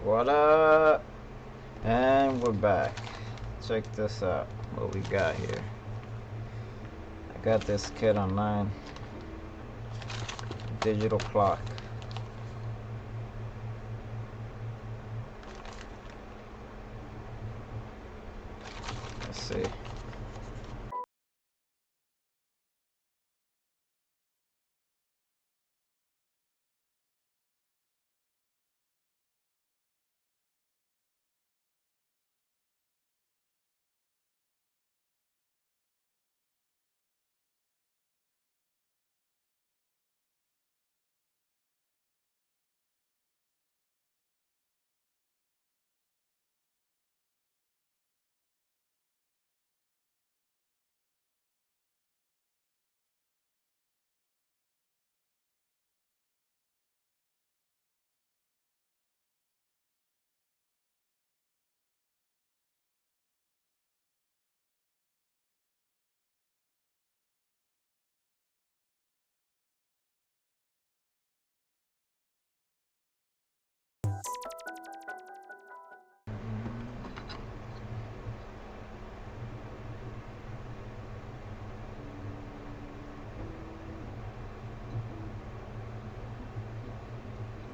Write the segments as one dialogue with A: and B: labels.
A: What up? And we're back. Check this out. What we got here. I got this kit online. Digital clock. Let's see.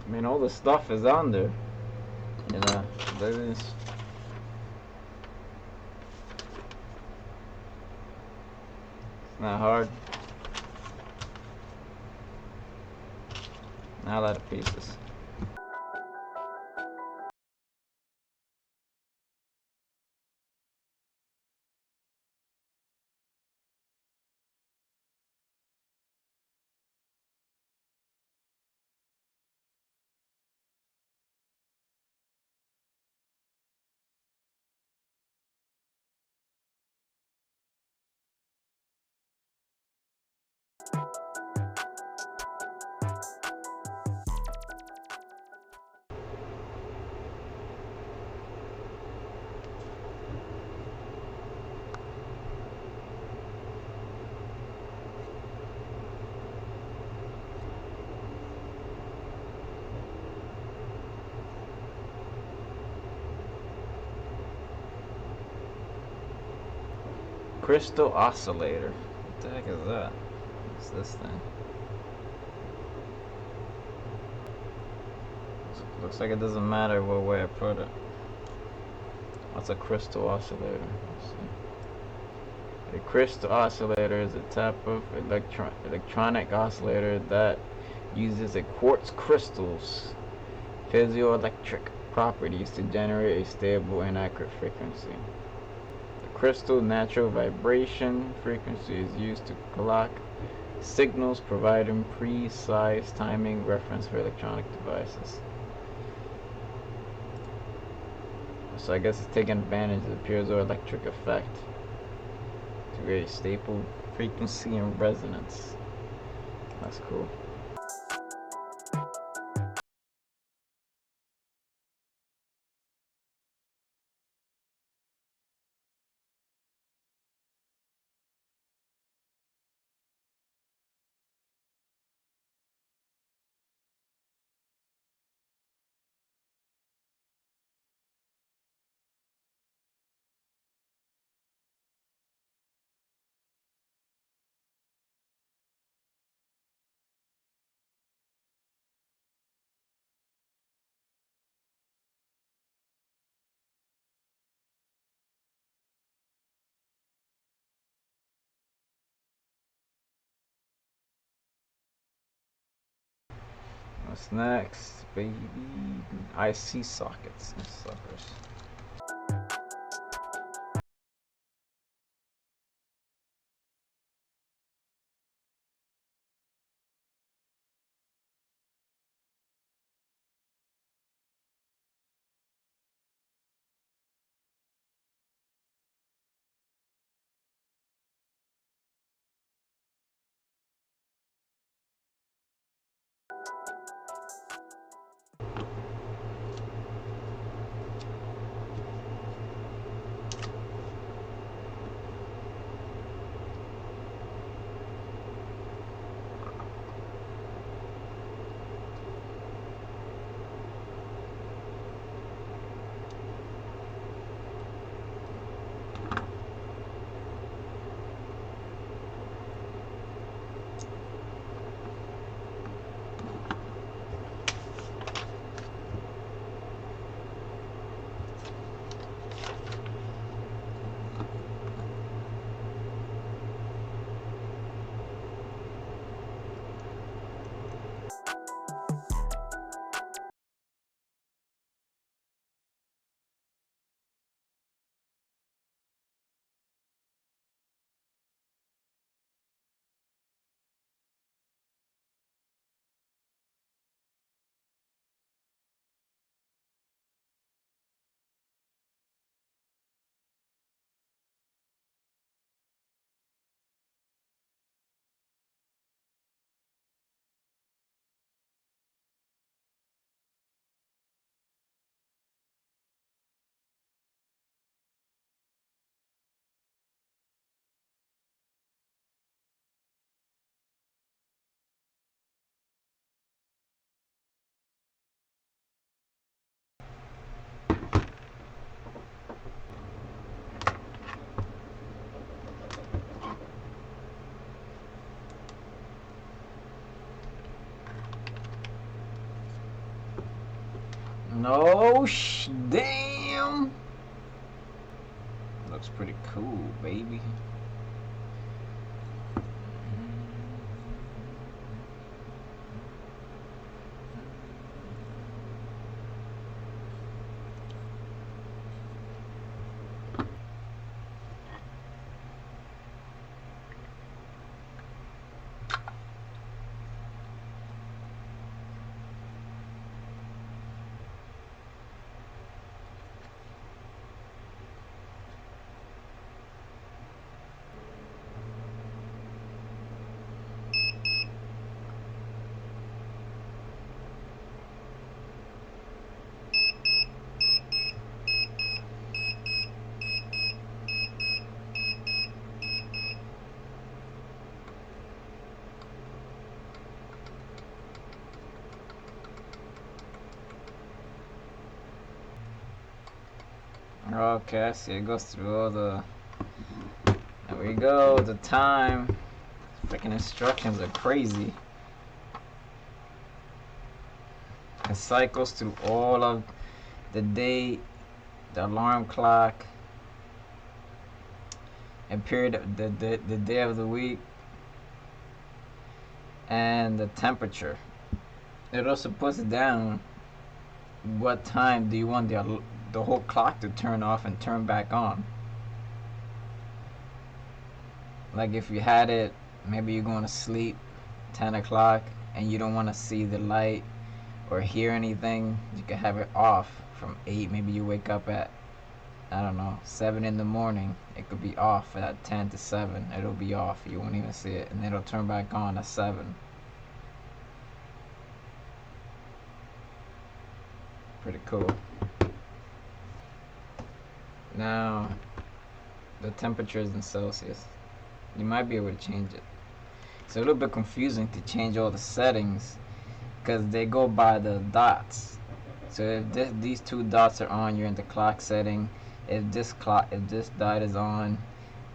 A: I mean, all the stuff is on there. You know, it's not hard. Not a lot of pieces. Crystal oscillator. What the heck is that? What's this thing? Looks like it doesn't matter what way I put it. What's a crystal oscillator? Let's see. A crystal oscillator is a type of electronic oscillator that uses a quartz crystal's piezoelectric properties to generate a stable and accurate frequency. Crystal natural vibration frequency is used to clock signals, providing precise timing reference for electronic devices. So I guess it's taking advantage of the piezoelectric effect to create a stable frequency and resonance. That's cool. What's next, baby? IC sockets and suckers. No, damn. Looks pretty cool, baby. Okay, I see it goes through all the. There we go, the time. Freaking instructions are crazy. It cycles through all of the day, the alarm clock, and period of the day of the week, and the temperature. It also puts down what time do you want the whole clock to turn off and turn back on. Like if you had it, maybe you're going to sleep 10 o'clock and you don't want to see the light or hear anything, you can have it off from 8. Maybe you wake up at, I don't know, 7 in the morning. It could be off at 10 to 7. It'll be off. You won't even see it. And it'll turn back on at 7. Pretty cool. Now, the temperature is in Celsius. You might be able to change it. It's a little bit confusing to change all the settings because they go by the dots. So if these two dots are on, you're in the clock setting. If this dot is on,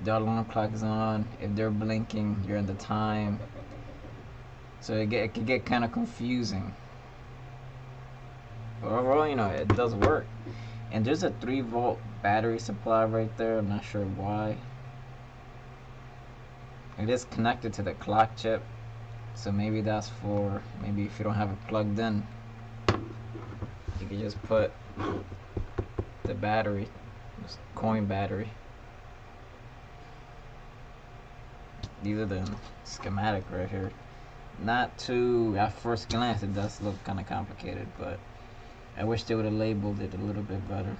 A: the alarm clock is on. If they're blinking, you're in the time. So it can get kind of confusing. But overall, it does work. And there's a 3-volt battery supply right there. I'm not sure why. It is connected to the clock chip, so maybe that's for, maybe if you don't have it plugged in, you can just put the battery, this coin battery. These are the schematic right here. Not too, at first glance it does look kind of complicated, but I wish they would have labeled it a little bit better.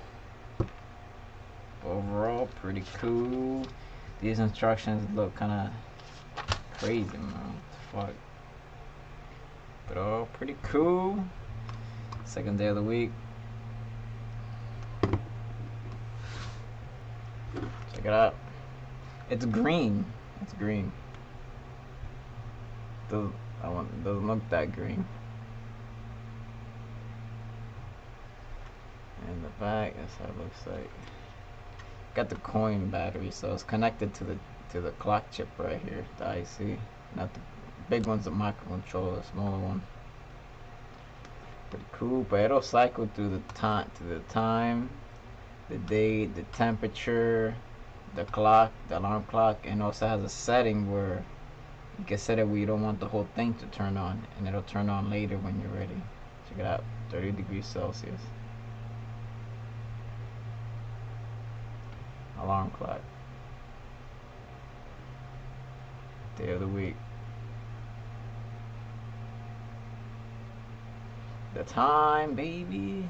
A: Overall, pretty cool. These instructions look kind of crazy, man. What the fuck? But all pretty cool. Second day of the week. Check it out. It's green. It's green. Doesn't look that green. And the back, that's how it looks like. Got the coin battery, so it's connected to the clock chip right here, the IC. Not the big one's the microcontroller, the smaller one. Pretty cool, but it'll cycle through the time, the date, the temperature, the clock, the alarm clock, and also has a setting where you can set it where you don't want the whole thing to turn on, and it'll turn on later when you're ready. Check it out, 30 degrees Celsius. Alarm clock. Day of the week. The time, baby.